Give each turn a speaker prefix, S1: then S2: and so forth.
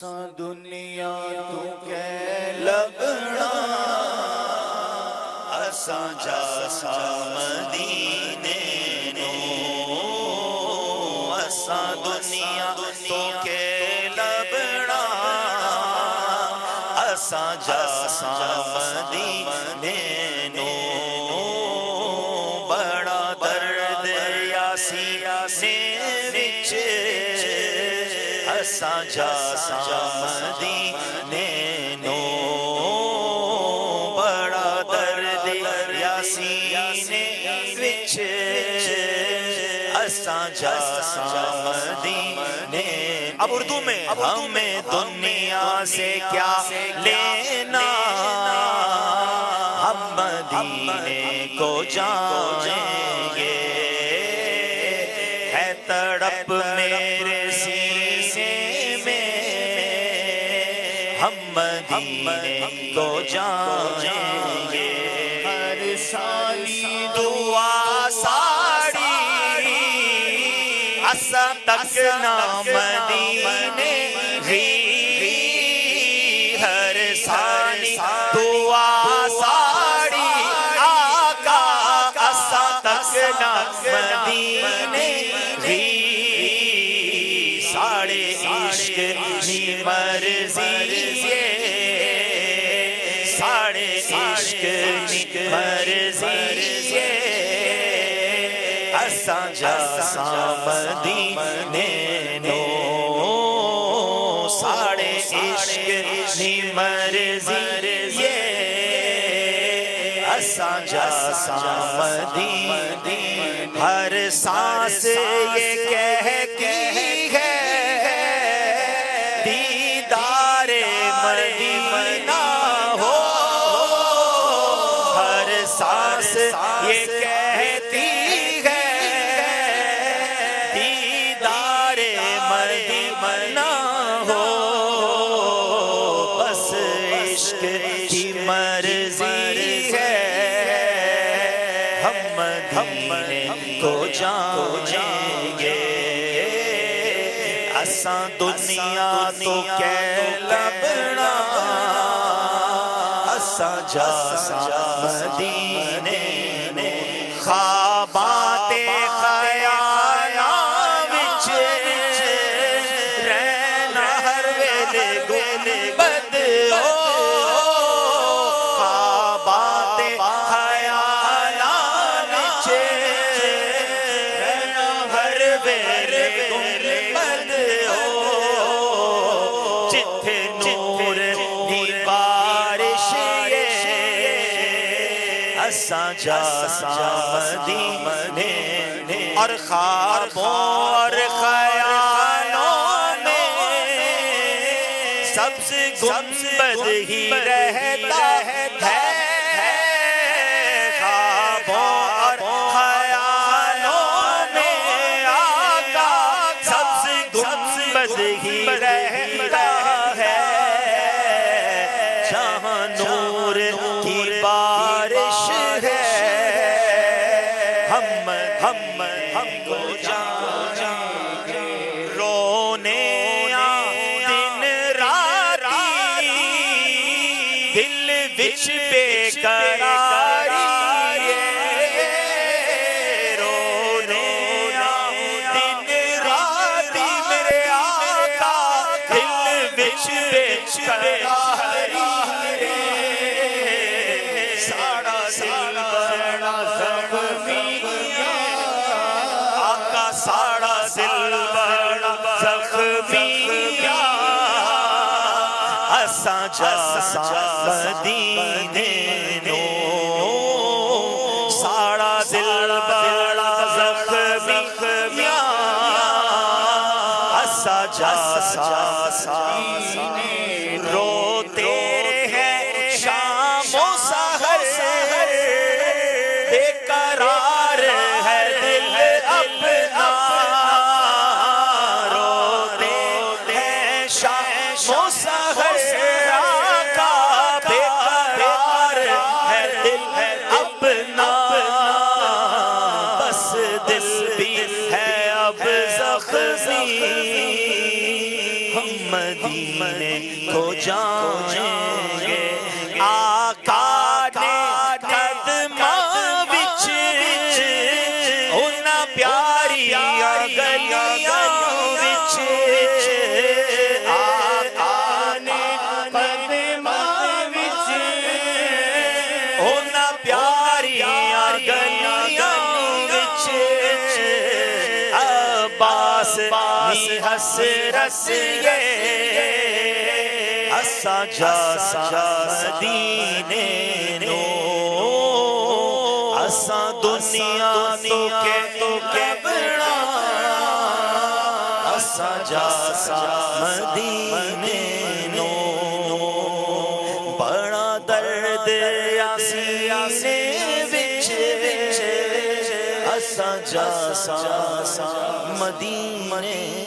S1: دنیا تو کہ لبنا اساں جاسا مدینے نو اساں دنیا تو کہ لبنا اساں جاسا مدینے نو بڑا درد یاسین وچ اساں جاسا مدینے نو بڑا درد یاسین وچ اساں جاسا مدینے اب اردو میں ہمیں دنیا سے کیا لینا ہم مدینے کو جائیں گے ہے تڑپ میرے سینے میں ہم مدینے کو جائیں گے ہر سالی دعا ساڑی اساں تک نہ مدینے گئی ہر سالی دعا ساڑی آقا اساں تک نہ مدینے ساڑے عشق نی مرضی ساڑے عشق نی مرضی اساں جاسا مدینے نو ساڑے عشق نی مرضی اساں جاسا مدینے ہر سانس یہ کہتی ہے دیدار مدینہ ہو ہر سانس یہ کہتی ہے دیدار مدینہ ہو بس عشق کی مرضی ہے ہم مدینے کو جائیں گے اساں دنیا تو کہ لبنا اساں جاسا مدینے خوابات خیالاں وچ رہنا ہر ویلے گنبد ہو خوابات خیالاں وچ رہنا ہر ویلے گنبد ہو جتھے نور دی بارش اساں جاسا مدینے اور خوابوں اور خیالوں میں سبز گنبد ہی رہتا ہے خوابوں اور خیالوں میں آقا سبز گنبد ہی رہتا ہے جہاں نور کی بارش ہے ہم کو جائیں گے رونے دن راتی دل وچ بے قراری رونے دن راتی میرے آقا دل وچ بے قراری ساڑا دل بڑا زخمی آقا ساڑا دل بڑا زخمی اساں جاسا مدینے نو ساڑا دل بڑا زخمی اساں جاسا مدینے روتے ہیں شام و سحر بے قرار ہے دل اپنا روتے ہیں شام و سحر آقا بے قرار ہے دل اپنا بس دل بھی ہے اب زخمی ہم مدینے مدینے کو جائیں گے آقا نے قدماں وچ انہاں پیاریاں گلیاں وچ آقا نے قدماں وچ انہاں پیاریاں گلیاں وچ عباس نی حسرت یہ اسا جاسا مدینے نو اسا دنیا تو کہ بڑا اسا جاسا مدینے نو بڑا درد سینے وچ اسا جاسا مدینے